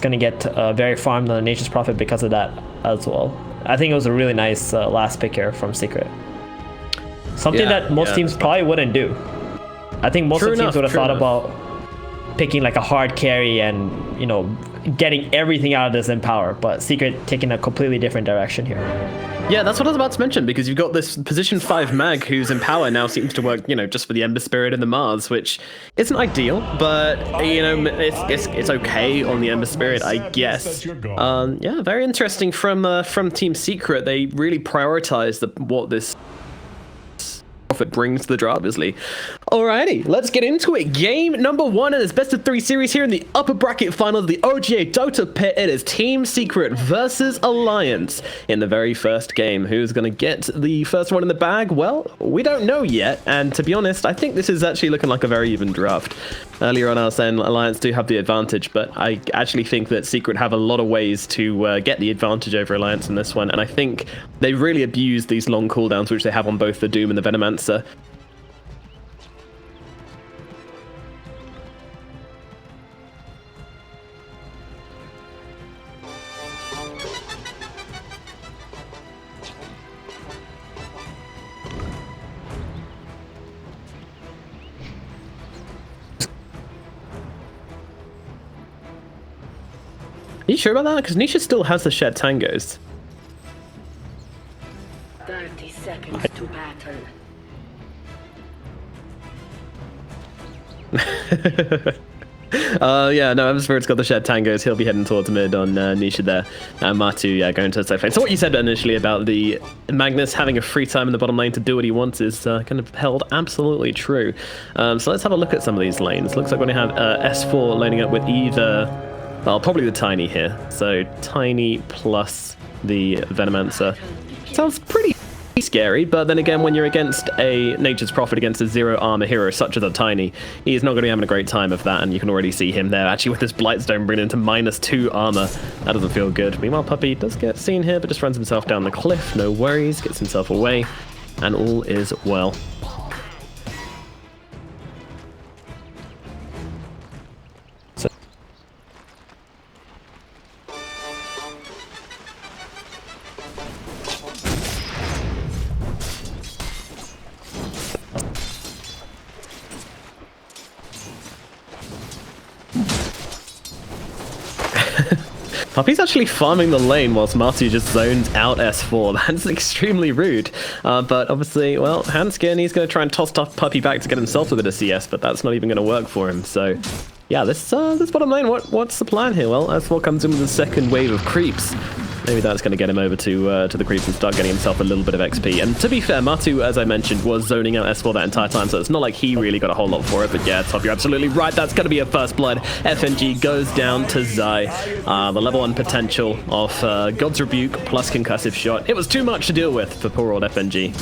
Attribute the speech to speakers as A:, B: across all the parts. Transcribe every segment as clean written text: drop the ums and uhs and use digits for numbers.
A: going to get very farmed on the Nature's Prophet because of that as well. I think it was a really nice last pick here from Secret. Something that most teams probably wouldn't do. I think most of the teams would have thought about picking like a hard carry and, you know, getting everything out of this Empower, but Secret taking a completely different direction here.
B: Yeah, that's what I was about to mention, because you've got this position 5 mag whose Empower now seems to work, you know, just for the Ember Spirit and the Mars, which isn't ideal, but, you know, it's okay on the Ember Spirit, I guess. Yeah, very interesting from Team.Secret. They really prioritize what this Prophet brings to the draw, obviously. Alrighty, let's get into it. Game number 1 in this best of 3 series here in the upper bracket final of the OGA Dota pit. It is Team.Secret versus Alliance in the very first game. Who's going to get the first one in the bag? Well, we don't know yet, and to be honest, I think this is actually looking like a very even draft. Earlier on I was saying Alliance do have the advantage, but I actually think that Secret have a lot of ways to get the advantage over Alliance in this one, and I think they really abused these long cooldowns which they have on both the Doom and the Venomancer. Are you sure about that? Because Nisha still has the shared tangos.
C: 30 seconds to battle.
B: Yeah, no, Ember Spirit's got the shared tangos. He'll be heading towards mid on Nisha there. And Matu, yeah, going to the side lane. So what you said initially about the Magnus having a free time in the bottom lane to do what he wants is kind of held absolutely true. So let's have a look at some of these lanes. Looks like we're going to have S4 laning up with either, well, probably the Tiny here. So Tiny plus the Venomancer. Sounds pretty scary, but then again, when you're against a Nature's Prophet against a 0 armor hero such as a Tiny, he's not going to be having a great time of that, and you can already see him there actually with this Blightstone bringing into -2 armor. That doesn't feel good. Meanwhile, Puppey does get seen here, but just runs himself down the cliff, no worries, gets himself away, and all is well. Puppey's actually farming the lane whilst Matu just zones out S4. That's extremely rude. But obviously, well, Hanskin, he's going to try and toss Puppey back to get himself a bit of CS, but that's not even going to work for him. So, yeah, this bottom lane, what's the plan here? Well, S4 comes in with a second wave of creeps. Maybe that's going to get him over to the creeps and start getting himself a little bit of XP. And to be fair, Matu, as I mentioned, was zoning out S4 that entire time, so it's not like he really got a whole lot for it. But yeah, Top, you're absolutely right. That's going to be a first blood. FNG goes down to Zai. The level 1 potential of God's Rebuke plus Concussive Shot. It was too much to deal with for poor old FNG.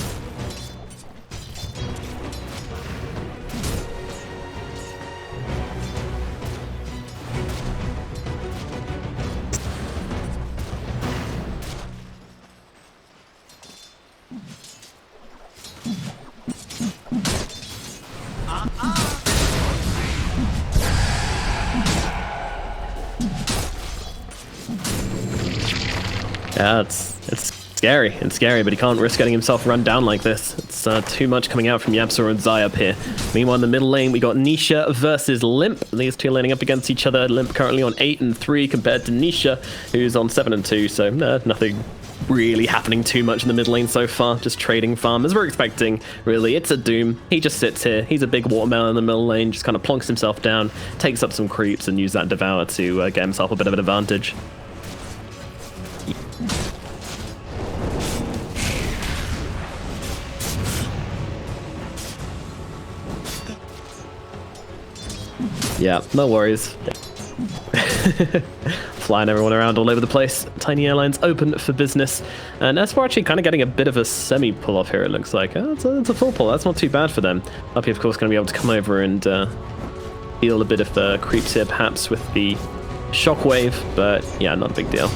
B: Yeah, it's scary. It's scary, but he can't risk getting himself run down like this. It's too much coming out from Yapsor and Zai up here. Meanwhile, in the middle lane, we got Nisha versus Limp. These two laning up against each other. Limp currently on 8 and 3 compared to Nisha, who's on 7 and 2. So nothing really happening too much in the mid lane so far. Just trading farm as we're expecting. Really, it's a Doom. He just sits here. He's a big watermelon in the middle lane. Just kind of plonks himself down, takes up some creeps, and use that Devour to get himself a bit of an advantage. Yeah, no worries. Flying everyone around all over the place. Tiny Airlines open for business. And S4 actually kind of getting a bit of a semi-pull off here, it looks like. It's a full pull. That's not too bad for them. Uppy, of course, going to be able to come over and deal a bit of creeps here, perhaps with the Shockwave. But yeah, not a big deal.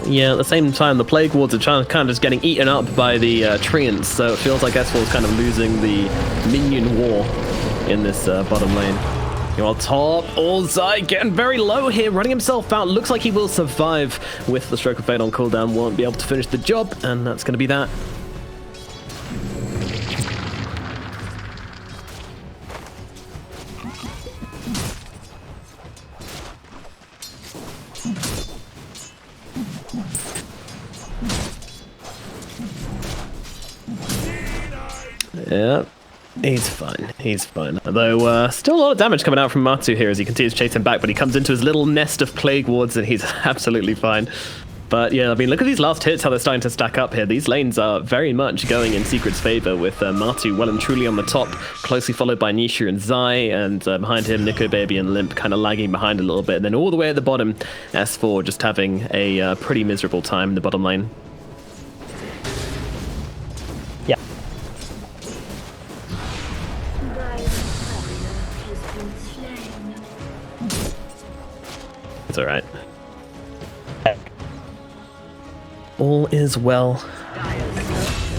B: Yeah, at the same time, the Plague Wards are kind of just getting eaten up by the Treants, so it feels like S4 is kind of losing the minion war in this bottom lane. You're top, Allzai getting very low here, running himself out. Looks like he will survive with the Stroke of Fate on cooldown, won't be able to finish the job, and that's going to be that. Yeah, he's fine. He's fine. Although, still a lot of damage coming out from Matu here as he continues to chase him back, but he comes into his little nest of Plague Wards and he's absolutely fine. But yeah, I mean, look at these last hits, how they're starting to stack up here. These lanes are very much going in Secret's favor, with Matu well and truly on the top, closely followed by Nisha and Zai, and behind him, Nico Baby and Limp kind of lagging behind a little bit. And then all the way at the bottom, S4 just having a pretty miserable time in the bottom lane.
A: Yeah.
B: It's alright. All is well.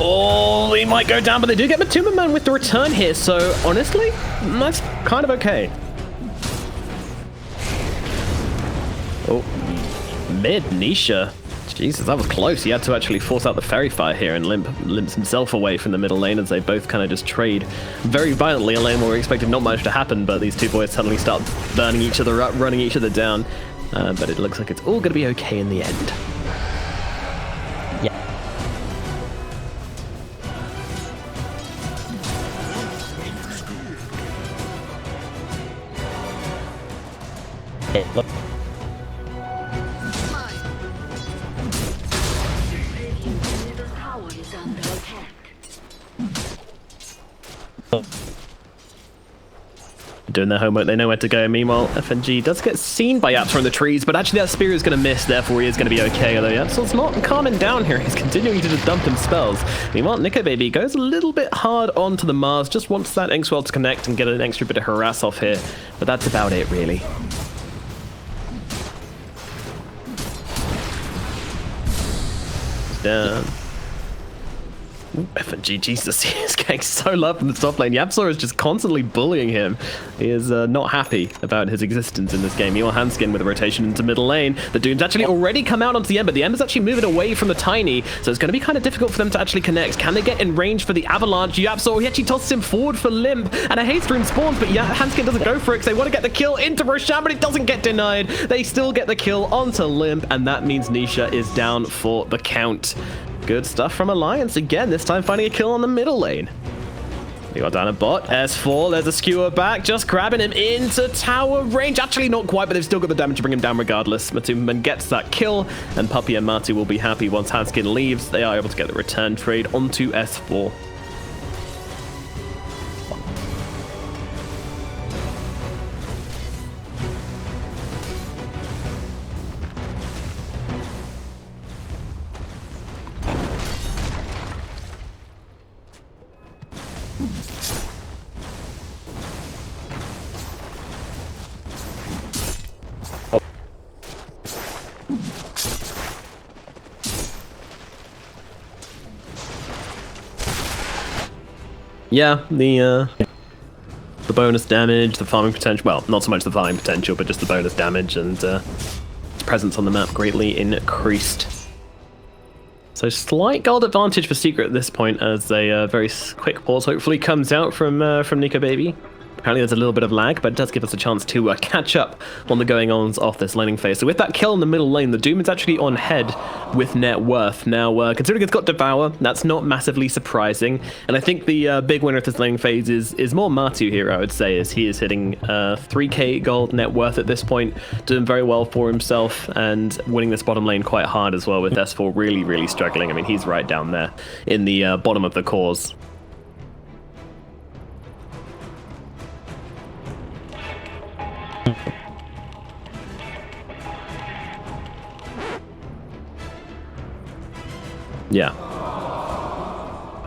B: Oh, he might go down, but they do get Matuma Man with the return here, so honestly, that's kind of okay. Oh, mid Nisha. Jesus, that was close. He had to actually force out the Fairy Fire here and limps himself away from the middle lane as they both kind of just trade very violently. A lane where we expected not much to happen, but these two boys suddenly start burning each other up, running each other down. But it looks like it's all going to be okay in the end.
A: Yeah. Hey, look.
C: The tower is under attack.
B: Doing their homework, they know where to go. Meanwhile, FNG does get seen by Yapsor in the trees, but actually that spear is going to miss, therefore he is going to be okay. Although Yapsor's not calming down here, he's continuing to just dump him spells. Meanwhile, Nico Baby goes a little bit hard onto the Mars, just wants that Inkswell to connect and get an extra bit of harass off here, but that's about it, really. Down. FNG, Jesus, he is getting so low from the top lane. Yapsor is just constantly bullying him. He is not happy about his existence in this game. Your Handskin with a rotation into middle lane. The Doom's actually already come out onto the Ember. The Ember's actually moving away from the Tiny, so it's going to be kind of difficult for them to actually connect. Can they get in range for the Avalanche? Yapsor, he actually tosses him forward for Limp, and a Haste Rune spawns, but yeah, Handskin doesn't go for it because they want to get the kill into Roshan, but it doesn't get denied. They still get the kill onto Limp, and that means Nisha is down for the count. Good stuff from Alliance again, this time finding a kill on the middle lane. They got down a bot. S4, there's a skewer back, just grabbing him into tower range. Actually, not quite, but they've still got the damage to bring him down regardless. Matuma gets that kill, and Puppy and Matu will be happy once Handskin leaves. They are able to get the return trade onto S4. Yeah, the bonus damage, the farming potential, well, not so much the farming potential, but just the bonus damage and its presence on the map greatly increased. So slight gold advantage for Secret at this point as a very quick pause hopefully comes out from Nico Baby. Apparently there's a little bit of lag, but it does give us a chance to catch up on the going-ons off this laning phase. So with that kill in the middle lane, the Doom is actually on head with net worth. Now, considering it's got Devour, that's not massively surprising. And I think the big winner of this laning phase is more Matu here, I would say, as he is hitting 3k gold net worth at this point, doing very well for himself and winning this bottom lane quite hard as well, with S4 really, really struggling. I mean, he's right down there in the bottom of the cores. Yeah.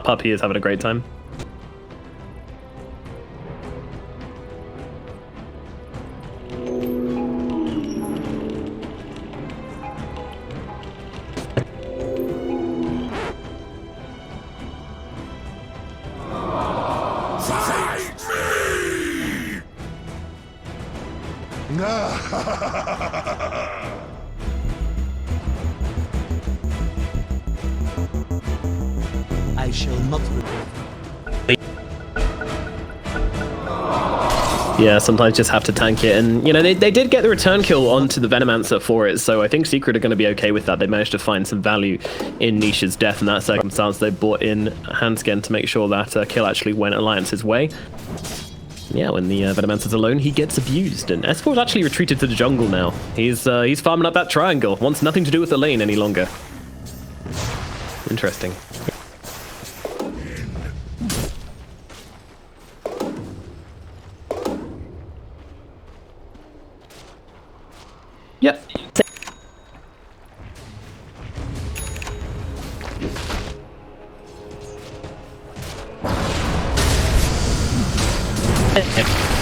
B: Puppy is having a great time.
D: I shall not regret.
B: Yeah, sometimes just have to tank it. And, you know, they did get the return kill onto the Venomancer for it, so I think Secret are going to be okay with that. They managed to find some value in Nisha's death in that circumstance. They brought in Hanskin to make sure that kill actually went Alliance's way. Yeah, when the Venomancer's alone, he gets abused. And S4's actually retreated to the jungle now. He's farming up that triangle. Wants nothing to do with the lane any longer. Interesting. Yep.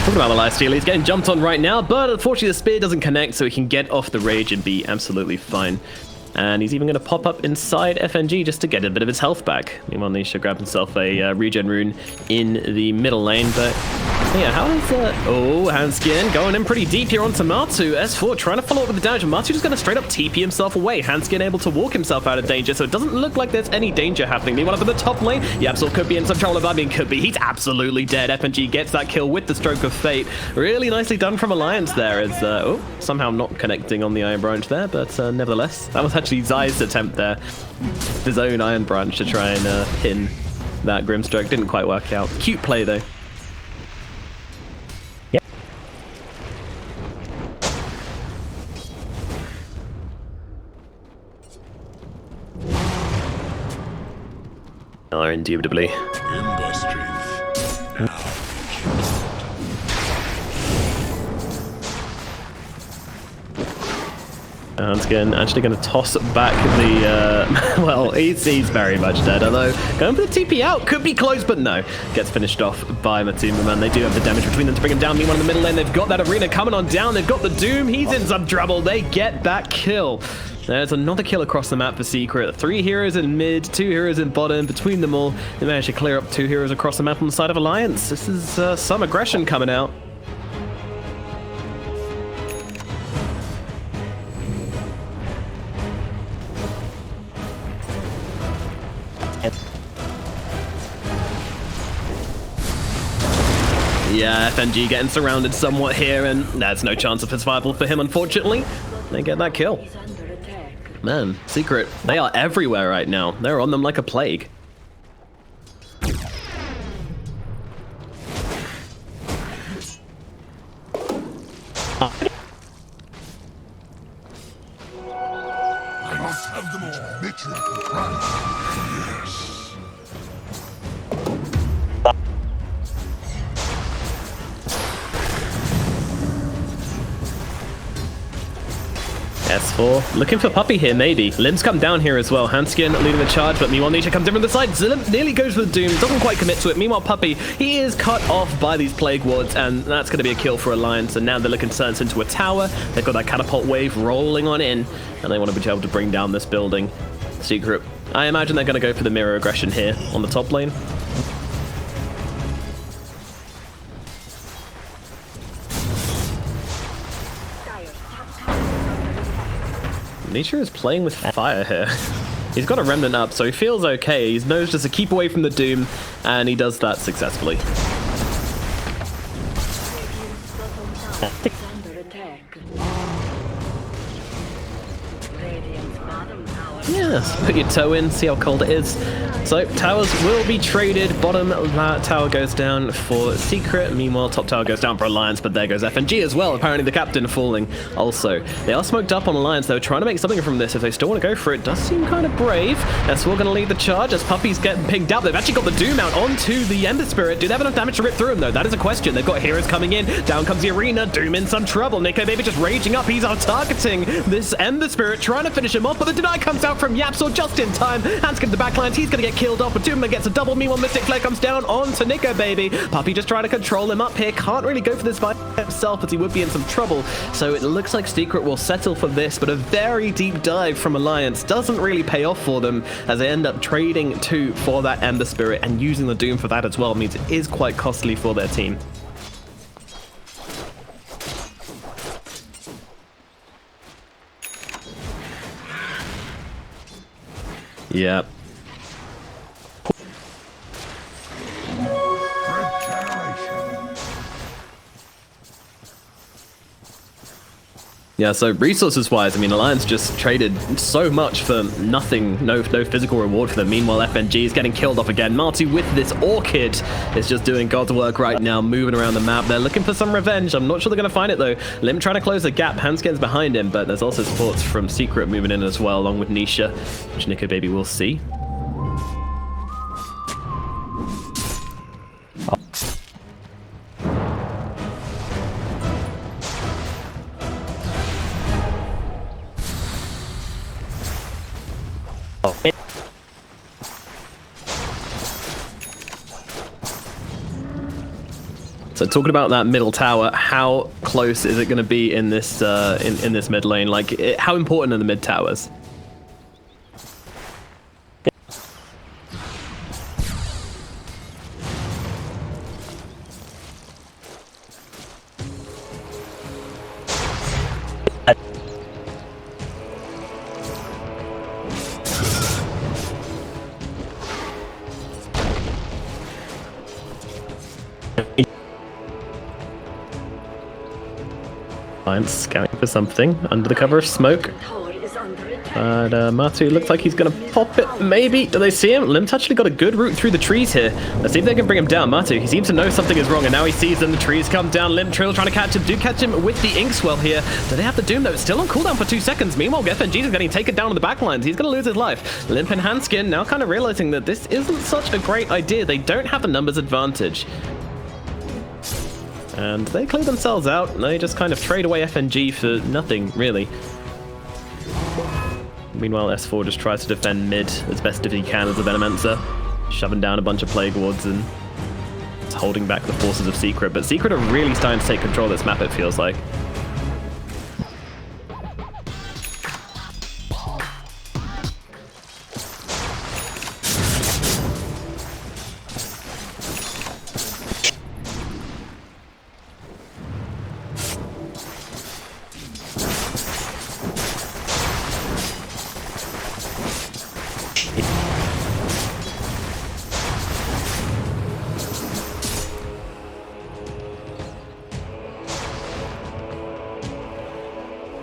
B: Talking about the lifesteal, he's getting jumped on right now, but unfortunately the spear doesn't connect, so he can get off the rage and be absolutely fine. And he's even going to pop up inside FNG just to get a bit of his health back. Meanwhile, Nisha grabbed himself a regen rune in the middle lane, but yeah, how is oh, Hanskin going in pretty deep here onto Matu. S4 trying to follow up with the damage, and Matu just going to straight up TP himself away. Hanskin able to walk himself out of danger, so it doesn't look like there's any danger happening. Meanwhile, up in the top lane, Yapsel could be in some trouble. I mean, could be. He's absolutely dead. FNG gets that kill with the stroke of fate. Really nicely done from Alliance there, as oh, somehow not connecting on the Iron Branch there, but nevertheless, that was actually Zai's attempt there. His own Iron Branch to try and pin that Grimstroke. Didn't quite work out. Cute play, though. Are indubitably. Hanskin actually going to toss back the, well, he's very much dead, although going for the TP out could be close, but no. Gets finished off by Matumba, man. They do have the damage between them to bring him down. Meanwhile, in the middle lane, they've got that arena coming on down. They've got the Doom. He's in some trouble. They get that kill. There's another kill across the map for Secret. 3 heroes in mid, 2 heroes in bottom. Between them all, they managed to clear up 2 heroes across the map on the side of Alliance. This is some aggression coming out. Yeah, FNG getting surrounded somewhat here, and there's no chance of survival for him, unfortunately. They get that kill. Man, Secret, they are everywhere right now. They're on them like a plague.
E: I must have them all. Matriarch cries. Yes.
B: S4 looking for Puppy here, maybe. Lim's come down here as well. Hanskin leading the charge, but meanwhile Nisha comes in from the side. Lim nearly goes for the Doom, doesn't quite commit to it. Meanwhile, Puppy, he is cut off by these Plague Wards, and that's going to be a kill for Alliance. And now they're looking to turn into a tower. They've got that catapult wave rolling on in, and they want to be able to bring down this building. Secret, I imagine they're going to go for the mirror aggression here on the top lane. Nisha is playing with fire here. He's got a remnant up, so he feels okay. He knows just to keep away from the Doom, and he does that successfully. Yes, put your toe in, see how cold it is. So, towers will be traded. Bottom tower goes down for Secret. Meanwhile, top tower goes down for Alliance, but there goes FNG as well. Apparently, the captain falling also. They are smoked up on Alliance, though, trying to make something from this. If they still want to go for it, does seem kind of brave. That's still going to lead the charge as Puppy's getting pinged out. They've actually got the Doom out onto the Ember Spirit. Do they have enough damage to rip through him, though? That is a question. They've got heroes coming in. Down comes the arena. Doom in some trouble. Nico Baby just raging up. He's out targeting this Ember Spirit, trying to finish him off, but the deny comes out from Yapsel just in time. Hanskin to the backlines. He's going to get killed off, but Doomman gets a double. Meanwhile, Mystic Flare comes down onto Nico Baby. Puppy just trying to control him up here. Can't really go for this by himself, as he would be in some trouble. So it looks like Secret will settle for this, but a very deep dive from Alliance doesn't really pay off for them, as they end up trading 2 for that Ember Spirit, and using the Doom for that as well means it is quite costly for their team. Yeah. Yeah, so resources-wise, I mean, Alliance just traded so much for nothing, no physical reward for them. Meanwhile, FNG is getting killed off again. Marty with this Orchid is just doing God's work right now, moving around the map. They're looking for some revenge. I'm not sure they're going to find it, though. Lim trying to close the gap. Hanskin's behind him, but there's also supports from Secret moving in as well, along with Nisha, which Nico Baby will see. So talking about that middle tower, how close is it going to be in this in this mid lane? Like, how important are the mid towers? Scanning for something under the cover of smoke.
C: Tower is under attack.
B: But Matu looks like he's going to pop it, maybe. Do they see him? Lim's actually got a good route through the trees here. Let's see if they can bring him down. Matu, he seems to know something is wrong, and now he sees them. The trees come down. Lim Trill trying to catch him. Do catch him with the Inkswell here. Do they have the Doom, though? It's still on cooldown for 2 seconds. Meanwhile, FNG is getting taken down on the backlines. He's going to lose his life. Limp and Hanskin now kind of realizing that this isn't such a great idea. They don't have the numbers advantage. And they clear themselves out, and they just kind of trade away FNG for nothing, really. Meanwhile, S4 just tries to defend mid as best as he can as a Venomancer, shoving down a bunch of Plague Wards and holding back the forces of Secret. But Secret are really starting to take control of this map, it feels like.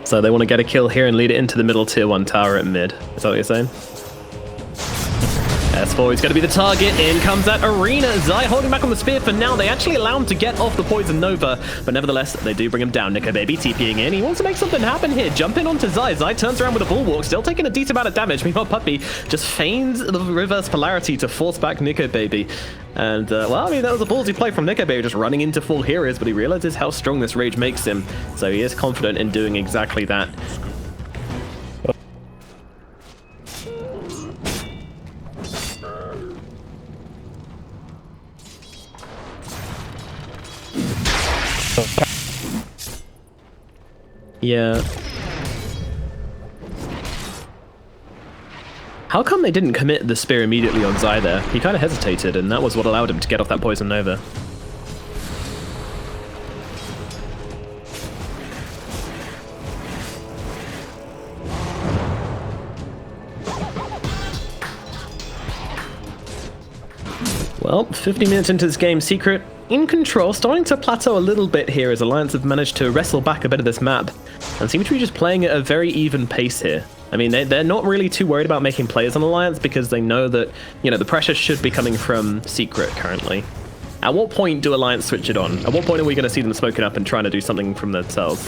B: So they want to get a kill here and lead it into the middle tier 1 tower at mid. Is that what you're saying? S4 is going to be the target. In comes that Arena. Zai holding back on the spear for now. They actually allow him to get off the Poison Nova, but nevertheless, they do bring him down. Nico Baby TPing in. He wants to make something happen here. Jump in onto Zai. Zai turns around with a Bulwark, still taking a decent amount of damage. Meanwhile, Puppy just feigns the reverse polarity to force back Nico Baby. And, well, I mean, that was a ballsy play from Nico Baby, just running into full heroes, but he realizes how strong this rage makes him. So he is confident in doing exactly that. Yeah. How come they didn't commit the spear immediately on Zai there? He kind of hesitated, and that was what allowed him to get off that Poison Nova. Well, 50 minutes into this game, Secret in control, starting to plateau a little bit here as Alliance have managed to wrestle back a bit of this map and seem to be just playing at a very even pace here. I mean, they're not really too worried about making plays on Alliance because they know that, you know, the pressure should be coming from Secret currently. At what point do Alliance switch it on? At what point are we going to see them smoking up and trying to do something from themselves?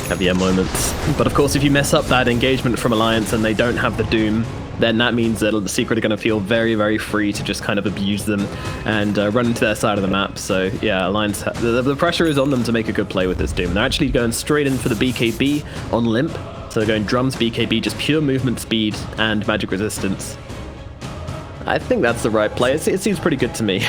B: Caviar moments. But of course, if you mess up that engagement from Alliance and they don't have the Doom, then that means that the Secret are going to feel very, very free to just kind of abuse them and run into their side of the map. So yeah, Alliance, the pressure is on them to make a good play with this Doom. They're actually going straight in for the BKB on Limp. So they're going Drums, BKB, just pure movement speed and magic resistance. I think that's the right play. It seems pretty good to me.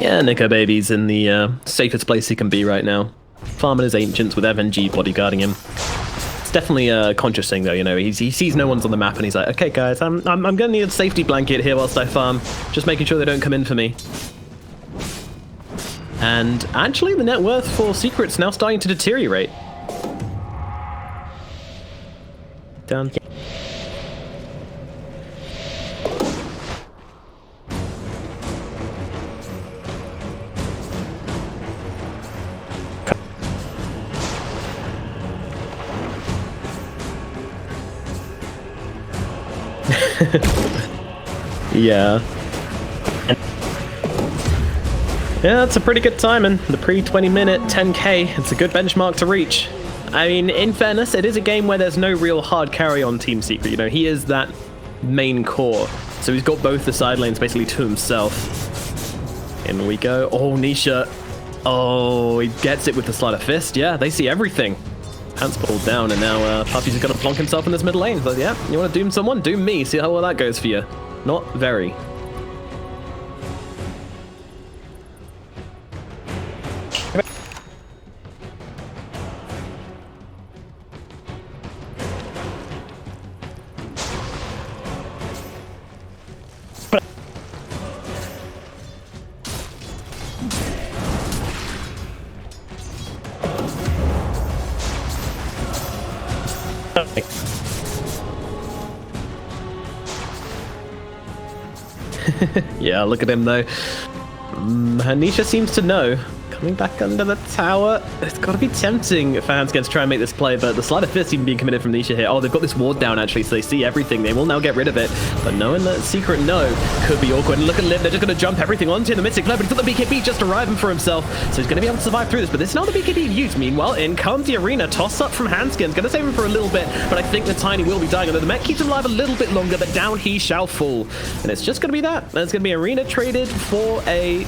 B: Yeah, Nico Baby's in the safest place he can be right now. Farming his ancients with FNG bodyguarding him. It's definitely a conscious thing though, you know, he sees no one's on the map and he's like, okay guys, I'm gonna need a safety blanket here whilst I farm, just making sure they don't come in for me. And actually the net worth for Secret's now starting to deteriorate. Down. Yeah. Yeah, that's a pretty good timing. The pre-20 minute 10k, it's a good benchmark to reach. I mean, in fairness, it is a game where there's no real hard carry on Team.Secret. You know, he is that main core. So he's got both the side lanes basically to himself. In we go. Oh, Nisha. Oh, he gets it with the sleight of fist. Yeah, they see everything. Pants pulled down, and now Puppy's just going to plonk himself in this middle lane. So, yeah, you want to doom someone? Doom me. See how well that goes for you. Not very. Yeah, look at him though. Hanisha seems to know. Coming back under the tower. It's got to be tempting if fans get to try and make this play, but the sleight of fist even being committed from Nisha here. Oh, they've got this ward down actually, so they see everything. They will now get rid of it. But knowing that Secret no could be awkward. And look at Liv, they're just going to jump everything onto the Mystic Flare, but he's got the BKB just arriving for himself. So he's going to be able to survive through this. But this is not the BKB used. Meanwhile, in comes the arena. Toss up from Handskin's. Going to save him for a little bit, but I think the Tiny will be dying. Although the mech keeps him alive a little bit longer, but down he shall fall. And it's just going to be that. There's going to be arena traded for a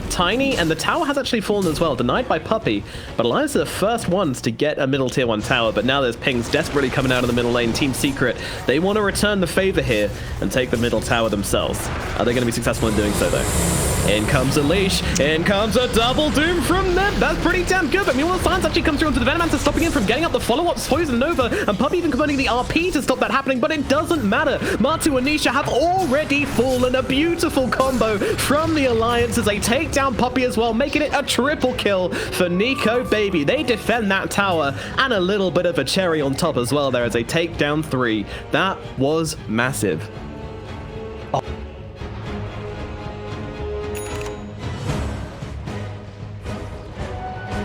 B: Tiny, and the tower has actually fallen as well. Denied by Puppy, but Alliance are the first ones to get a middle tier 1 tower, but now there's pings desperately coming out of the middle lane. Team.Secret, they want to return the favor here and take the middle tower themselves. Are they going to be successful in doing so though? In comes a leash, in comes a double doom from them. That's pretty damn good, but meanwhile Science actually comes through onto the Venomancer, stopping him from getting up the follow-ups, Poison Nova, and Puppy even converting the RP to stop that happening, but it doesn't matter. Matu and Nisha have already fallen. A beautiful combo from the Alliance as they take down Puppy as well, making it a triple kill for Nico Baby. They defend that tower, and a little bit of a cherry on top as well there as they take down 3. That was massive. Oh.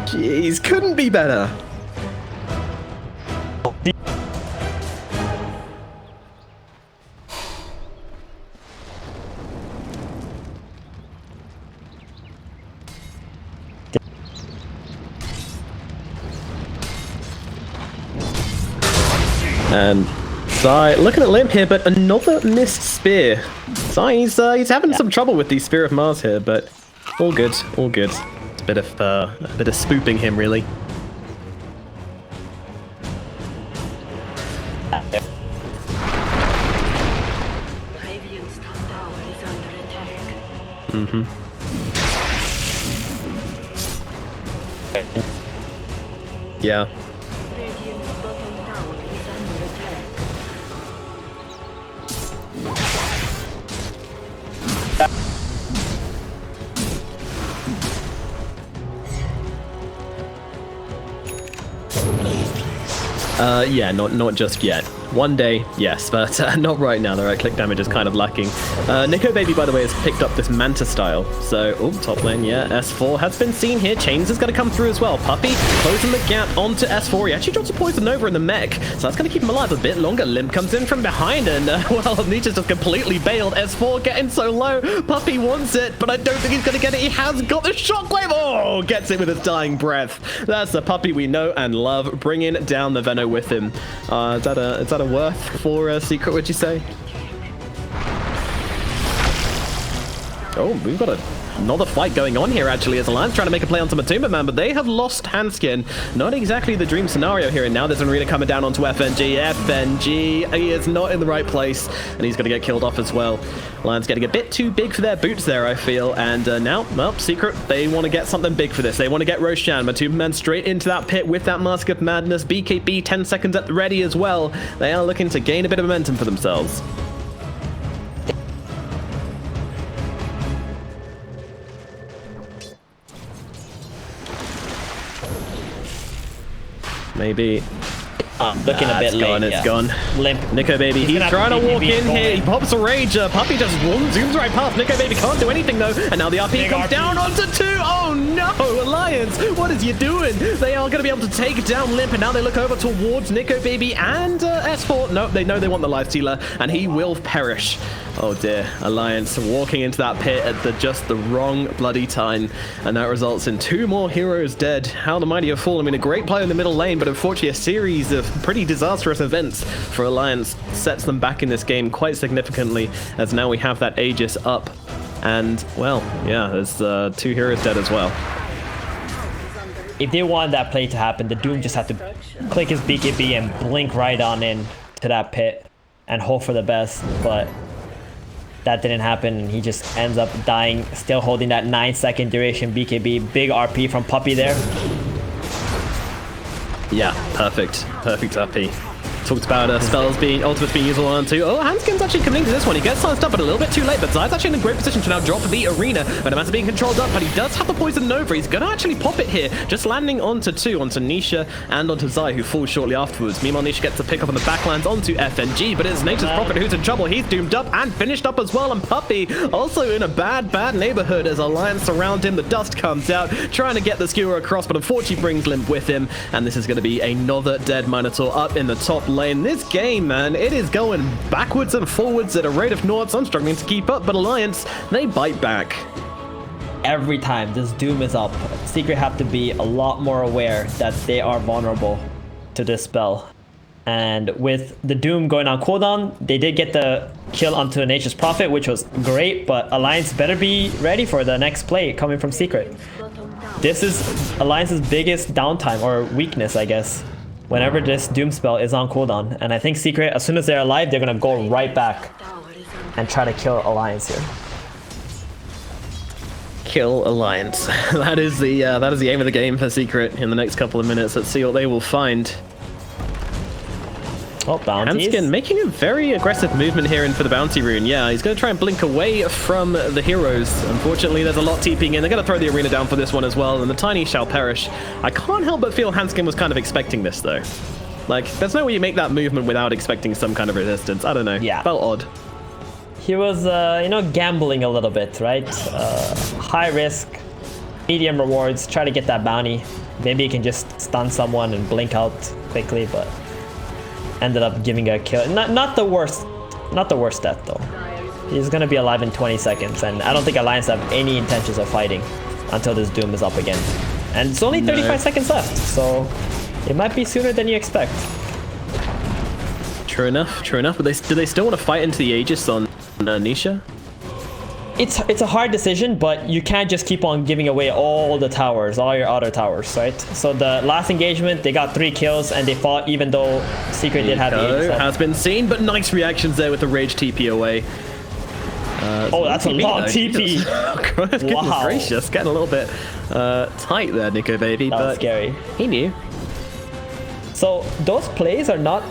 B: Jeez, couldn't be better. And Sai looking at Limp here, but another missed spear. Sai, he's having some trouble with the Spear of Mars here, but all good, all good. It's a bit of spooping him, really. Mm-hmm. Yeah. Yeah, not just yet. One day, yes, but not right now. The right click damage is kind of lacking. Nico Baby, by the way, has picked up this Manta style. So, oh, top lane, yeah, S4 has been seen here. Chains is going to come through as well. Puppy closing the gap onto S4. He actually drops a Poison Nova in the mech, so that's going to keep him alive a bit longer. Limp comes in from behind, and, well, Nietzsche's just completely bailed. S4 getting so low. Puppy wants it, but I don't think he's going to get it. He has got the shockwave. Oh, gets it with his dying breath. That's the Puppy we know and love, bringing down the Veno with him. Is that a worth for Secret, would you say? Oh, we've got a another fight going on here, actually, as Alliance trying to make a play onto Matuma Man, but they have lost Hanskin. Not exactly the dream scenario here, and now there's an arena coming down onto FNG. FNG, he is not in the right place, and he's going to get killed off as well. Alliance getting a bit too big for their boots there, I feel, and now, well, Secret, they want to get something big for this. They want to get Roshan. Matuma Man straight into that pit with that Mask of Madness. BKB 10 seconds at the ready as well. They are looking to gain a bit of momentum for themselves.
A: Maybe. Looking a bit late.
B: It's gone.
A: Limp.
B: Nico Baby, he's trying to walk in here. He pops a rage. Puppy just zooms right past. Nico Baby can't do anything though. And now the RP comes down onto 2. Oh no, Alliance, what is you doing? They are going to be able to take down Limp, and now they look over towards Nico Baby and S4. No, they know they want the Life Stealer, and he will perish. Oh dear, Alliance walking into that pit at just the wrong bloody time, and that results in 2 more heroes dead. How the mighty have fallen. I mean, a great play in the middle lane, but unfortunately a series of pretty disastrous events for Alliance sets them back in this game quite significantly, as now we have that Aegis up, and, well, yeah, there's 2 heroes dead as well.
A: If they want that play to happen, the Doom just had to click his BKB and blink right on in to that pit and hope for the best, but that didn't happen, and he just ends up dying, still holding that 9-second duration BKB. Big RP from Puppy there.
B: Yeah, perfect RP. Talked about ultimates being useful on 2. Oh, Hanskin's actually coming into this one. He gets silenced up, but a little bit too late. But Zai's actually in a great position to now drop the arena. But Amanda being controlled up, but he does have the poison Nova. He's going to actually pop it here, just landing onto 2, onto Nisha and onto Zai, who falls shortly afterwards. Meanwhile, Nisha gets the pick up on the backlands onto FNG, but it's Nature's Prophet who's in trouble. He's doomed up and finished up as well. And Puppy also in a bad neighborhood as Alliance surround him. The dust comes out, trying to get the skewer across, but unfortunately brings Limp with him. And this is going to be another dead Minotaur up in the top lane. This game, man, it is going backwards and forwards at a rate of knots. I'm struggling to keep up, but Alliance, they bite back.
A: Every time this Doom is up, Secret have to be a lot more aware that they are vulnerable to this spell. And with the Doom going on cooldown, they did get the kill onto Nature's Prophet, which was great, but Alliance better be ready for the next play coming from Secret. This is Alliance's biggest downtime, or weakness, I guess, whenever this Doom spell is on cooldown. And I think Secret, as soon as they're alive, they're gonna go right back and try to kill Alliance here.
B: Kill Alliance. that is the aim of the game for Secret in the next couple of minutes. Let's see what they will find.
A: Oh, bounties.
B: Hanskin making a very aggressive movement here in for the bounty rune. Yeah, he's going to try and blink away from the heroes. Unfortunately, there's a lot TPing in. They're going to throw the arena down for this one as well, and the tiny shall perish. I can't help but feel Hanskin was kind of expecting this, though. Like, there's no way you make that movement without expecting some kind of resistance. I don't know.
A: Yeah.
B: Felt odd.
A: He was, you know, gambling a little bit, right? High risk, medium rewards, try to get that bounty. Maybe he can just stun someone and blink out quickly, but ended up giving a kill. Not the worst death though. He's gonna be alive in 20 seconds, and I don't think Alliance have any intentions of fighting until this Doom is up again. And it's only 35 seconds left, so it might be sooner than you expect.
B: True enough. But do they still want to fight into the Aegis on Nisha?
A: It's a hard decision, but you can't just keep on giving away all the towers, all your other towers, right? So the last engagement, they got 3 kills and they fought even though Secret did have the Aegis.
B: Has been seen, but nice reactions there with the rage TP away.
A: Oh, that's a long TP.
B: Goodness gracious, getting a little bit tight there, Nico Baby.
A: That was scary.
B: He knew.
A: So those plays are not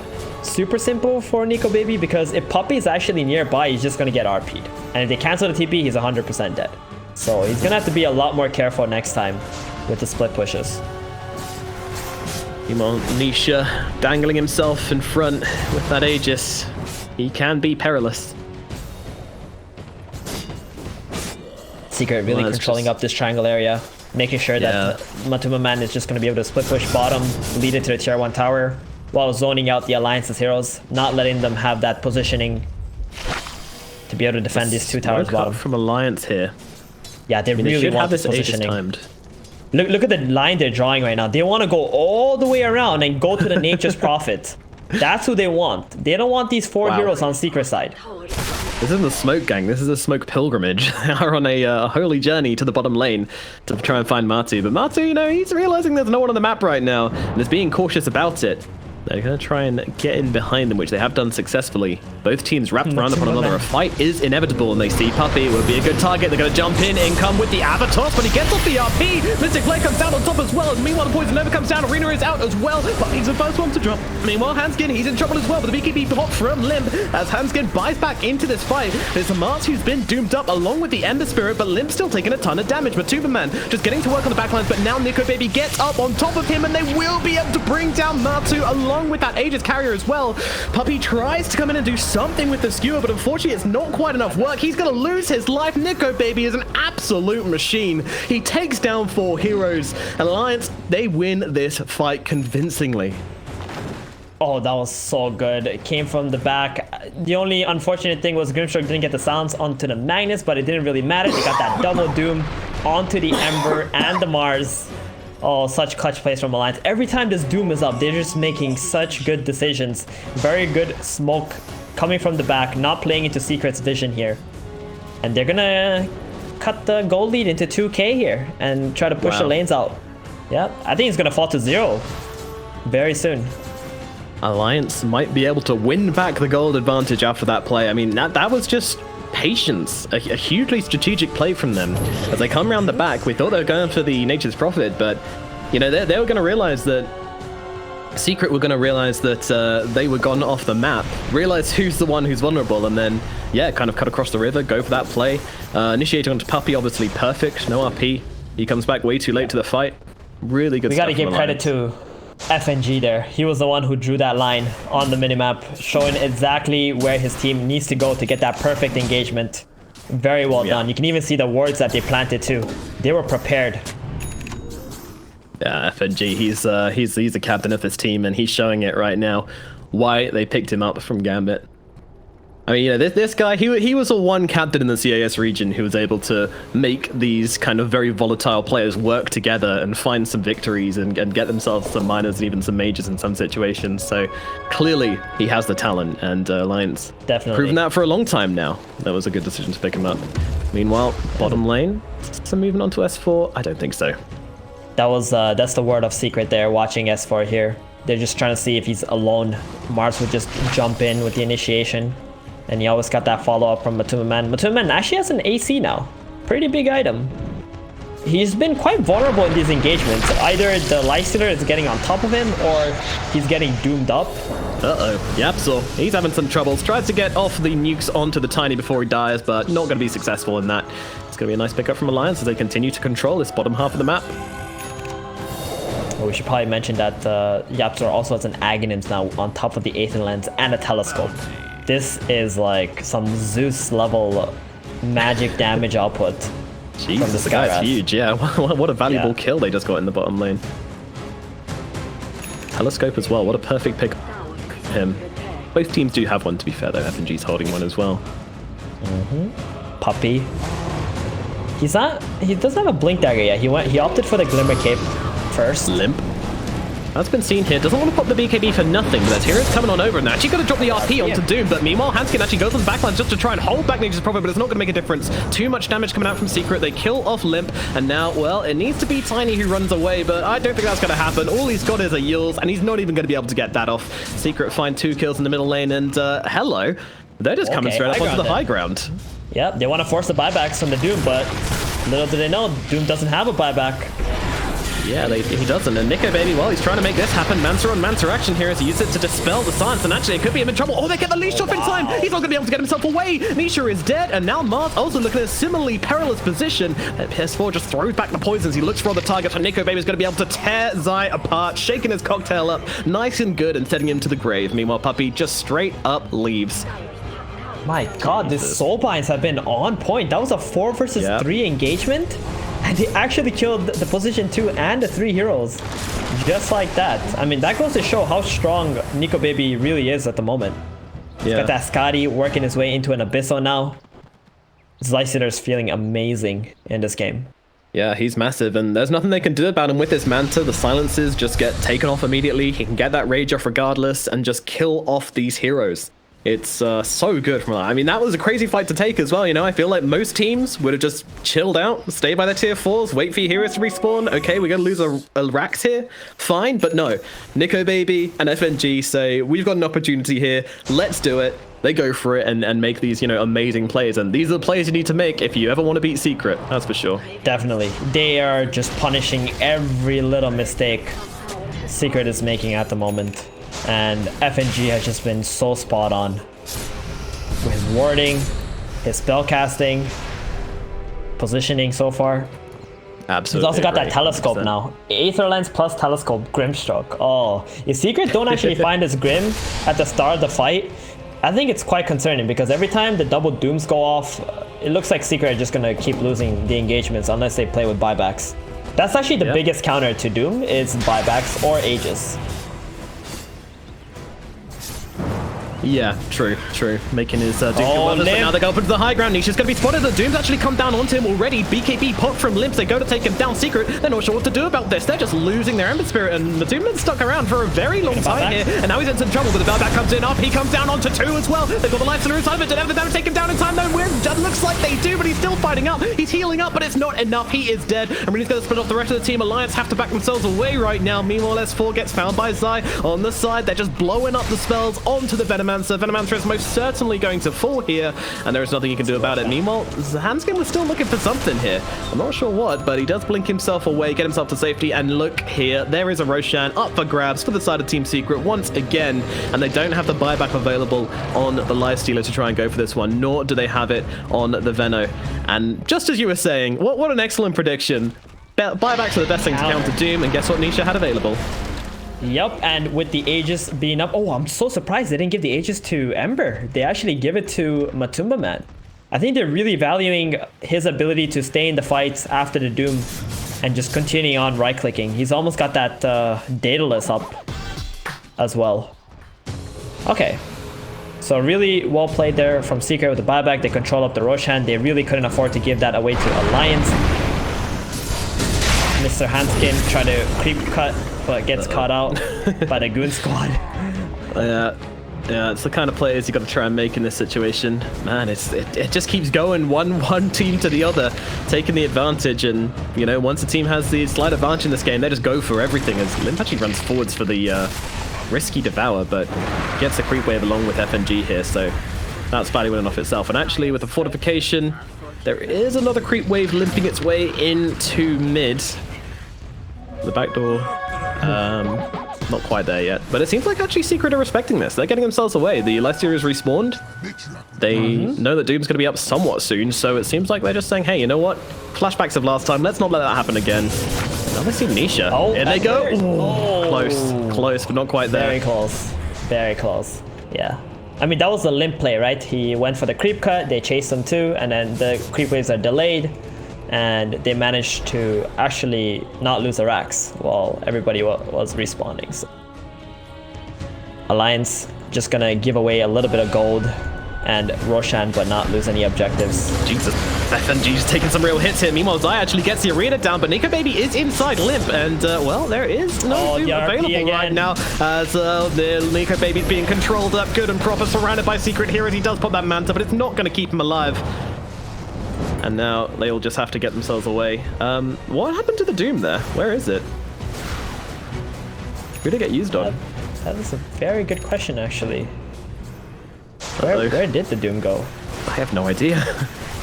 A: super simple for Nico Baby, because if Puppy is actually nearby, he's just going to get RP'd. And if they cancel the TP, he's 100% dead. So he's going to have to be a lot more careful next time with the split pushes.
B: Nisha dangling himself in front with that Aegis. He can be perilous.
A: Secret really controlling up this triangle area, making sure that Matuma Man is just going to be able to split push bottom, lead it to the tier 1 tower, while zoning out the Alliance's heroes, not letting them have that positioning to be able to defend these 2 towers bottom.
B: From Alliance here.
A: Yeah, they really want this positioning.
B: Timed.
A: Look at the line they're drawing right now. They want to go all the way around and go to the Nature's Prophet. That's who they want. They don't want these 4 heroes on Secret side.
B: This isn't a smoke gang, this is a smoke pilgrimage. They are on a holy journey to the bottom lane to try and find Matu. But Matu, you know, he's realizing there's no one on the map right now and is being cautious about it. They're going to try and get in behind them, which they have done successfully. Both teams wrapped around upon another. A fight is inevitable, and they see Puppey would be a good target. They're going to jump in and come with the Avatar, but he gets off the RP. Mystic Flare comes down on top as well, and meanwhile the Poison Nova comes down. Arena is out as well, but he's the first one to drop. Meanwhile, Hanskin, he's in trouble as well, but the BKB pop from Limp as Hanskin buys back into this fight. There's a Mars who's been doomed up along with the Ember Spirit, but Limp's still taking a ton of damage. But Tuberman just getting to work on the backlines, but now Nico Baby gets up on top of him, and they will be able to bring down Matu along with that Aegis carrier as well. Puppey tries to come in and do something with the skewer, but unfortunately it's not quite enough work. He's going to lose his life. Nico Baby is an absolute machine. He takes down 4 heroes. Alliance, they win this fight convincingly.
A: Oh, that was so good. It came from the back. The only unfortunate thing was Grimstroke didn't get the silence onto the Magnus, but it didn't really matter. They got that double Doom onto the Ember and the Mars. Oh, such clutch plays from Alliance. Every time this Doom is up, they're just making such good decisions. Very good smoke coming from the back, not playing into Secret's vision here. And they're gonna cut the gold lead into 2k here and try to push the lanes out. Yeah, I think it's gonna fall to 0 very soon.
B: Alliance might be able to win back the gold advantage after that play. I mean, that was just patience, a hugely strategic play from them. As they come around the back, we thought they were going for the Nature's Prophet, but, you know, they were going to realize that Secret were going to realize that they were gone off the map, realize who's the one who's vulnerable, and then, yeah, kind of cut across the river, go for that play. Initiating onto Puppey, obviously perfect, no RP. He comes back way too late to the fight. Really good stuff.
A: We got to give credit to FNG there. He was the one who drew that line on the minimap, showing exactly where his team needs to go to get that perfect engagement. Very well done. You can even see the words that they planted too. They were prepared.
B: Yeah, FNG, he's a captain of this team, and he's showing it right now. Why they picked him up from Gambit. I mean, you know, this guy, he was a one captain in the CIS region who was able to make these kind of very volatile players work together and find some victories and get themselves some minors and even some majors in some situations. So clearly he has the talent, and Alliance
A: definitely
B: proven that for a long time now. That was a good decision to pick him up. Meanwhile, bottom lane, so moving on to S4, I don't think so.
A: That was that's the word of Secret there, watching S4 here. They're just trying to see if he's alone. Mars would just jump in with the initiation. And he always got that follow-up from Matumaman. Matumaman actually has an AC now. Pretty big item. He's been quite vulnerable in these engagements. Either the Lifestealer is getting on top of him, or he's getting doomed up.
B: Uh-oh. Yep, so he's having some troubles. Tries to get off the nukes onto the Tiny before he dies, but not going to be successful in that. It's going to be a nice pickup from Alliance as they continue to control this bottom half of the map.
A: Well, we should probably mention that Yapzor also has an Aghanims now on top of the Aether Lens and a Telescope. This is like some Zeus level magic damage output.
B: Jesus, the guy's huge, yeah. What a valuable kill they just got in the bottom lane. Telescope as well, what a perfect pick him. Both teams do have one, to be fair, though. FNG's holding one as well.
A: Puppey. He doesn't have a blink dagger yet. He opted for the Glimmer Cape first.
B: Limp. That's been seen here. Doesn't want to pop the BKB for nothing, but as Hero's coming on over and actually going to drop the RP onto Doom. But meanwhile, Hanskin actually goes on the backlines just to try and hold back Nature's Prophet, but it's not going to make a difference. Too much damage coming out from Secret. They kill off Limp, and now, well, it needs to be Tiny who runs away, but I don't think that's going to happen. All he's got is a Yules, and he's not even going to be able to get that off. Secret find 2 kills in the middle lane, and hello. They're just coming straight up onto the high ground.
A: Yep, they want to force the buybacks from the Doom, but little do they know, Doom doesn't have a buyback.
B: Yeah, he doesn't. And Nico Baby, well, he's trying to make this happen. Mancer on Mancer action here as he uses it to dispel the silence. And actually, it could be him in trouble. Oh, they get the leash off in time. He's not going to be able to get himself away. Nisha is dead. And now Mars also looking at a similarly perilous position. PS4 just throws back the poisons. He looks for other targets. And Nico Baby is going to be able to tear Zai apart, shaking his cocktail up nice and good and sending him to the grave. Meanwhile, Puppey just straight up leaves.
A: My god, these soul binds have been on point. That was a 4 versus 3 engagement. And they actually killed the position 2 and the 3 heroes. Just like that. I mean, that goes to show how strong Nico Baby really is at the moment. He's got that Scotty working his way into an Abysso now. Zlycider's feeling amazing in this game.
B: Yeah, he's massive, and there's nothing they can do about him with this Manta. The silences just get taken off immediately. He can get that rage off regardless and just kill off these heroes. It's so good from that. I mean, that was a crazy fight to take as well, you know? I feel like most teams would have just chilled out, stay by their tier 4s, wait for your heroes to respawn. Okay, we're going to lose a Rax here. Fine, but no. Nico Baby and FNG say, we've got an opportunity here. Let's do it. They go for it and make these, you know, amazing plays. And these are the plays you need to make if you ever want to beat Secret. That's for sure.
A: Definitely. They are just punishing every little mistake Secret is making at the moment. And FNG has just been so spot on with his warding, his spell casting, positioning so far.
B: Absolutely.
A: He's also got that
B: 100%.
A: telescope now. Aether Lens plus telescope, Grimstroke. Oh, if Secret don't actually find this Grim at the start of the fight, I think it's quite concerning because every time the double Dooms go off, it looks like Secret are just going to keep losing the engagements unless they play with buybacks. That's actually the biggest counter to Doom is buybacks or Aegis.
B: Yeah, true. Making his Doom but now they go up into the high ground. Nisha's going to be spotted. The Doom's actually come down onto him already. BKB pop from Limps. They go to take him down. Secret, they're not sure what to do about this. They're just losing their Ember Spirit, and Matumba's stuck around for a very long time here. And now he's in some trouble, but the Velback comes in up. He comes down onto 2 as well. They've got the life stealer inside of it. Did ever take him down in time though? It looks like they do, but he's still fighting up. He's healing up, but it's not enough. He is dead. And Marini's going to split off the rest of the team. Alliance have to back themselves away right now. Meanwhile, S4 gets found by Zai on the side. They're just blowing up the spells onto the Venomancer. Venomancer is most certainly going to fall here, and there is nothing you can do about it. Meanwhile, Hanskin was still looking for something here. I'm not sure what, but he does blink himself away, get himself to safety, and look here. There is a Roshan up for grabs for the side of Team.Secret once again, and they don't have the buyback available on the Lifestealer to try and go for this one, nor do they have it on the Veno. And just as you were saying, what an excellent prediction. Buybacks are the best thing to counter Doom, and guess what Nisha had available?
A: Yep, and with the Aegis being up, oh, I'm so surprised they didn't give the Aegis to Ember. They actually give it to Matumba Man. I think they're really valuing his ability to stay in the fights after the Doom and just continuing on right-clicking. He's almost got that Daedalus up as well. Okay, so really well played there from Secret with the buyback. They control up the Roshan. They really couldn't afford to give that away to Alliance. Mr. Hanskin tried to creep cut, but gets caught out by the Goon Squad.
B: Yeah, it's the kind of players you got to try and make in this situation. Man, it just keeps going one team to the other, taking the advantage. And you know, once a team has the slight advantage in this game, they just go for everything. As Limp actually runs forwards for the risky Devour, but gets the creep wave along with FNG here, so that's value in and of itself. And actually, with the fortification, there is another creep wave limping its way into mid. The back door, not quite there yet, but it seems like actually Secret are respecting this. They're getting themselves away. The Lifestealer is respawned. They know that Doom's going to be up somewhat soon, so it seems like they're just saying, hey, you know what? Flashbacks of last time, let's not let that happen again. Now they see Nisha.
A: Oh,
B: here they go.
A: Oh.
B: Close, but not quite there.
A: Very close. Yeah. I mean, that was a Limp play, right? He went for the creep cut, they chased him too, and then the creep waves are delayed. And they managed to actually not lose the racks while everybody was respawning. So. Alliance just gonna give away a little bit of gold and Roshan, but not lose any objectives.
B: Jesus, FNG's taking some real hits here. Meanwhile, Zai actually gets the arena down, but Nico Baby is inside Limp, and well, there is no Doom available right now, as the Nico Baby's being controlled up good and proper, surrounded by Secret here as he does pop that Manta, but it's not going to keep him alive. And now they all just have to get themselves away. What happened to the Doom there? Where is it? Who did it get used on?
A: That is a very good question, actually. Where did the Doom go?
B: I have no idea.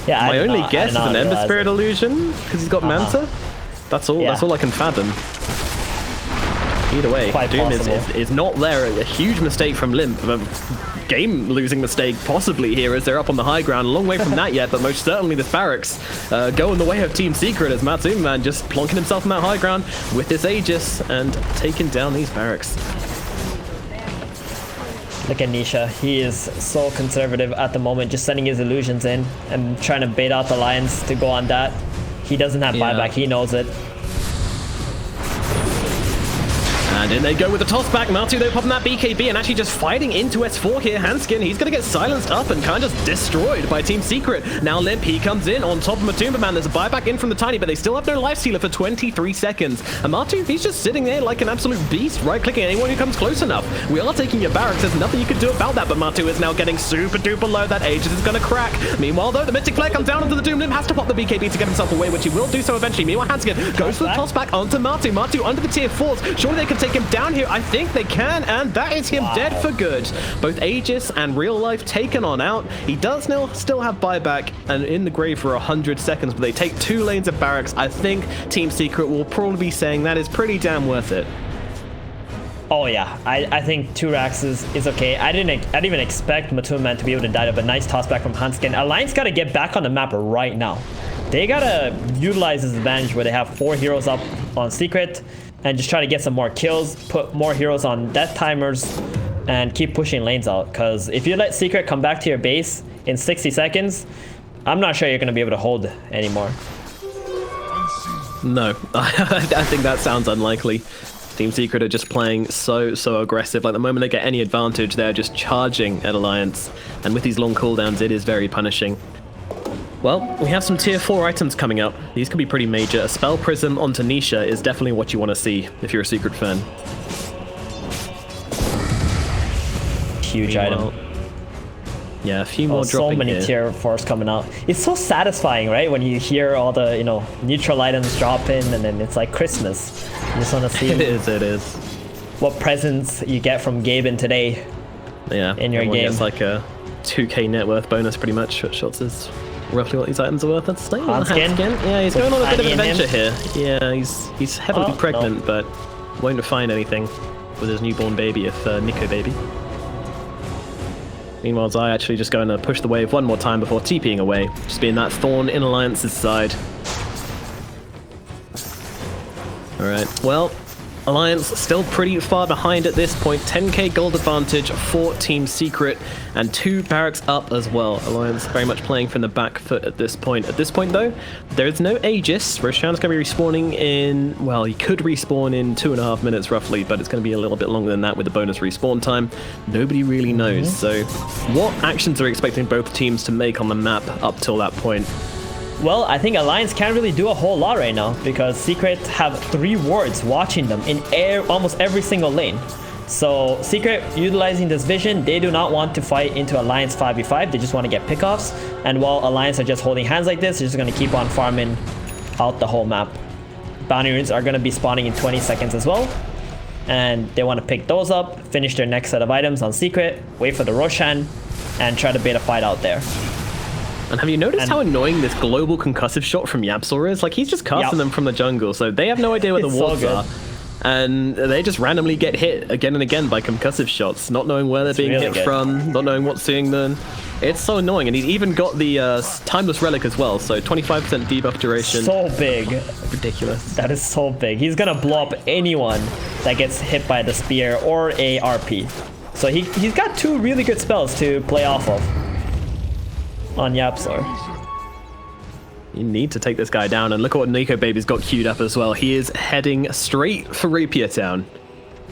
A: Yeah,
B: my only guess is an Ember Spirit illusion because he's got Manta. That's all. That's all I can fathom. Either way, Doom is not there. A huge mistake from Limp. Game-losing mistake possibly here as they're up on the high ground. A long way from that yet, but most certainly this barracks going the way of Team.Secret as Matsuma just plonking himself on that high ground with this Aegis and taking down these barracks.
A: Look at Nisha. He is so conservative at the moment, just sending his illusions in and trying to bait out the Lions to go on that. He doesn't have buyback. He knows it.
B: And in they go with the toss back. Matu though popping that BKB and actually just fighting into S4 here. Hanskin, he's going to get silenced up and kind of just destroyed by Team.Secret. Now Limp, he comes in on top of Matumba Man. There's a buyback in from the Tiny, but they still have no life stealer for 23 seconds. And Matu, he's just sitting there like an absolute beast, right-clicking anyone who comes close enough. We are taking your barracks. There's nothing you can do about that, but Matu is now getting super duper low. That Aegis is going to crack. Meanwhile, though, the Mystic Flare comes down onto the Doom. Limp has to pop the BKB to get himself away, which he will do so eventually. Meanwhile, Hanskin goes for the toss back onto Matu. Matu under the tier 4s. Surely they can take him down here. I think they can, and that is him dead for good. Both Aegis and Real Life taken on out. He does now still have buyback and in the grave for 100 seconds, but they take 2 lanes of barracks. I think Team.Secret will probably be saying that is pretty damn worth it.
A: Oh yeah, I think 2 racks is okay. I didn't even expect Matumba Man to be able to die, but nice toss back from Hanskin. Alliance gotta get back on the map right now. They gotta utilize this advantage where they have 4 heroes up on Secret and just try to get some more kills, put more heroes on death timers, and keep pushing lanes out. Because if you let Secret come back to your base in 60 seconds, I'm not sure you're gonna be able to hold anymore.
B: No, I think that sounds unlikely. Team.Secret are just playing so aggressive. Like the moment they get any advantage, they're just charging at Alliance. And with these long cooldowns, it is very punishing. Well, we have some tier 4 items coming up. These could be pretty major. A Spell Prism onto Nisha is definitely what you want to see if you're a Secret fan.
A: Huge item.
B: Yeah, a few more dropping
A: so many
B: here.
A: tier 4s coming out. It's so satisfying, right? When you hear all the, neutral items drop in, and then it's like Christmas. You just want to see
B: it is.
A: What presents you get from Gaben today.
B: Yeah,
A: in your game.
B: It's like a 2k net worth bonus, pretty much. Shots is roughly what these items are worth. That's staying on Hanskin. Yeah, he's going on a bit of an adventure here. Yeah, he's heavily pregnant, but won't find anything with his newborn baby if Nico baby. Meanwhile, Zai actually just going to push the wave one more time before TPing away, just being that thorn in Alliance's side. Alright, well, Alliance still pretty far behind at this point. 10k gold advantage for Team.Secret, and 2 barracks up as well. Alliance very much playing from the back foot at this point. At this point, though, there is no Aegis. Roshan's going to be respawning in, well, he could respawn in 2.5 minutes roughly, but it's going to be a little bit longer than that with the bonus respawn time. Nobody really knows. So what actions are we expecting both teams to make on the map up till that point?
A: Well, I think Alliance can't really do a whole lot right now because Secret have 3 wards watching them in almost every single lane. So Secret utilizing this vision, they do not want to fight into Alliance 5v5. They just want to get pickoffs. And while Alliance are just holding hands like this, they're just going to keep on farming out the whole map. Bounty runes are going to be spawning in 20 seconds as well. And they want to pick those up, finish their next set of items on Secret, wait for the Roshan, and try to bait a fight out there.
B: And have you noticed how annoying this global concussive shot from Yapsor is? Like, he's just casting them from the jungle, so they have no idea where the wards are. And they just randomly get hit again and again by concussive shots, not knowing where they're being hit from, not knowing what's doing them. It's so annoying, and he's even got the Timeless Relic as well, so 25% debuff duration.
A: So big.
B: Ridiculous.
A: That is so big. He's gonna blow up anyone that gets hit by the spear or a RP. So he's got 2 really good spells to play off of on Yapsor.
B: You need to take this guy down, and look at what Nico Baby's got queued up as well. He is heading straight for Rapier Town.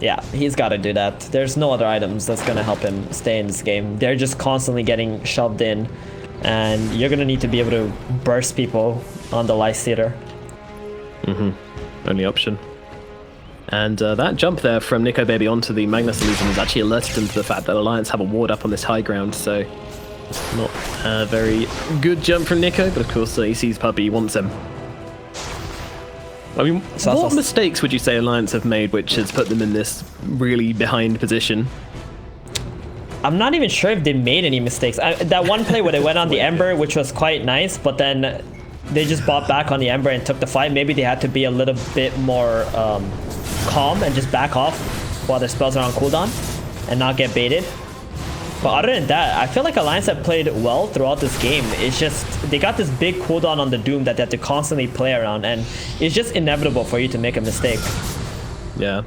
A: Yeah, he's got to do that. There's no other items that's going to help him stay in this game. They're just constantly getting shoved in, and you're going to need to be able to burst people on the Life Theater.
B: Only option. And that jump there from Nico Baby onto the Magnus Illusion has actually alerted him to the fact that Alliance have a ward up on this high ground, so not a very good jump from Nico, but of course he sees Puppy, he wants him. I mean, what mistakes would you say Alliance have made which has put them in this really behind position?
A: I'm not even sure if they made any mistakes. That one play where they went on the Ember, which was quite nice, but then they just bought back on the Ember and took the fight. Maybe they had to be a little bit more calm and just back off while their spells are on cooldown and not get baited. But other than that, I feel like Alliance have played well throughout this game. It's just, they got this big cooldown on the Doom that they have to constantly play around, and it's just inevitable for you to make a mistake.
B: Yeah.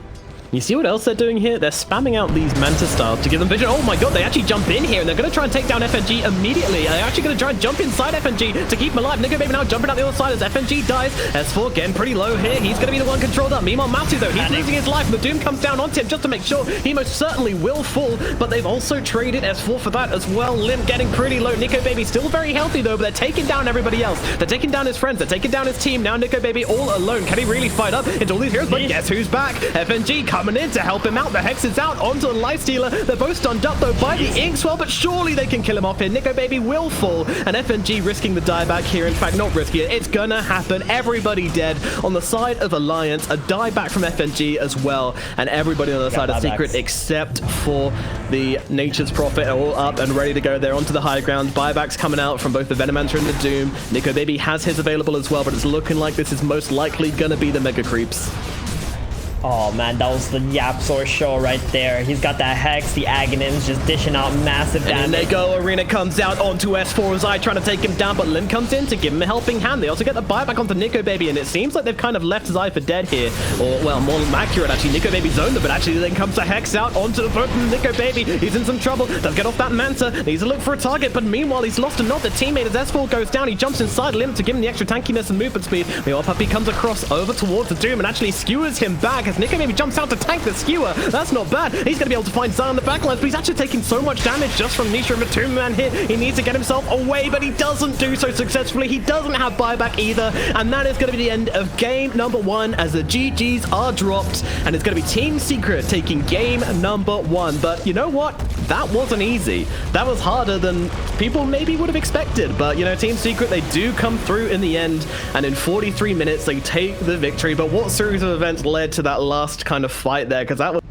B: You see what else they're doing here? They're spamming out these Manta Styles to give them vision. Oh my god, they actually jump in here, and they're going to try and take down FNG immediately. They're actually going to try and jump inside FNG to keep him alive. Nico Baby now jumping out the other side as FNG dies. S4 getting pretty low here. He's going to be the one controlled up. Meanwhile, Matsu, though, he's losing his life. The Doom comes down onto him just to make sure he most certainly will fall, but they've also traded S4 for that as well. Limp getting pretty low. Nico Baby still very healthy, though, but they're taking down everybody else. They're taking down his friends. They're taking down his team. Now Nico Baby all alone. Can he really fight up into all these heroes? But guess who's back? FNG coming in to help him out. The Hex is out onto the Lifestealer. They're both stunned up, though, by the Inkswell, but surely they can kill him off here. Nico Baby will fall, and FNG risking the dieback here. In fact, not risky it. It's gonna happen. Everybody dead on the side of Alliance. A dieback from FNG as well, and everybody on the side of Secret except for the Nature's Prophet are all up and ready to go. They're onto the high ground. Buybacks coming out from both the Venomancer and the Doom. Nico Baby has his available as well, but it's looking like this is most likely gonna be the Mega Creeps.
A: Oh man, that was the Yapzor show right there. He's got that Hex, the Aghanims just dishing out massive damage.
B: And they go, Arena comes out onto S4's eye trying to take him down, but Lim comes in to give him a helping hand. They also get the buyback onto Nico Baby, and it seems like they've kind of left his eye for dead here. Or, well, more accurate actually, Nico Baby zoned them, but actually then comes the Hex out onto the boat from Nico Baby. He's in some trouble, does get off that Manta, needs to look for a target, but meanwhile he's lost a knot. The teammate as S4 goes down, he jumps inside Lim to give him the extra tankiness and movement speed. Meanwhile, Puppy comes across over towards the Doom and actually skewers him back as Nico Baby jumps out to tank the skewer. That's not bad. He's going to be able to find Zion on the backlines, but he's actually taking so much damage just from Nisha and the two-man hit. He needs to get himself away, but he doesn't do so successfully. He doesn't have buyback either, and that is going to be the end of game number 1 as the GGs are dropped, and it's going to be Team.Secret taking game number 1. But you know what? That wasn't easy. That was harder than people maybe would have expected, but you know, Team.Secret, they do come through in the end, and in 43 minutes they take the victory. But what series of events led to that last kind of fight there? Because that was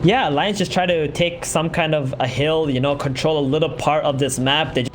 A: yeah, Alliance just try to take some kind of a hill, you know, control a little part of this map. They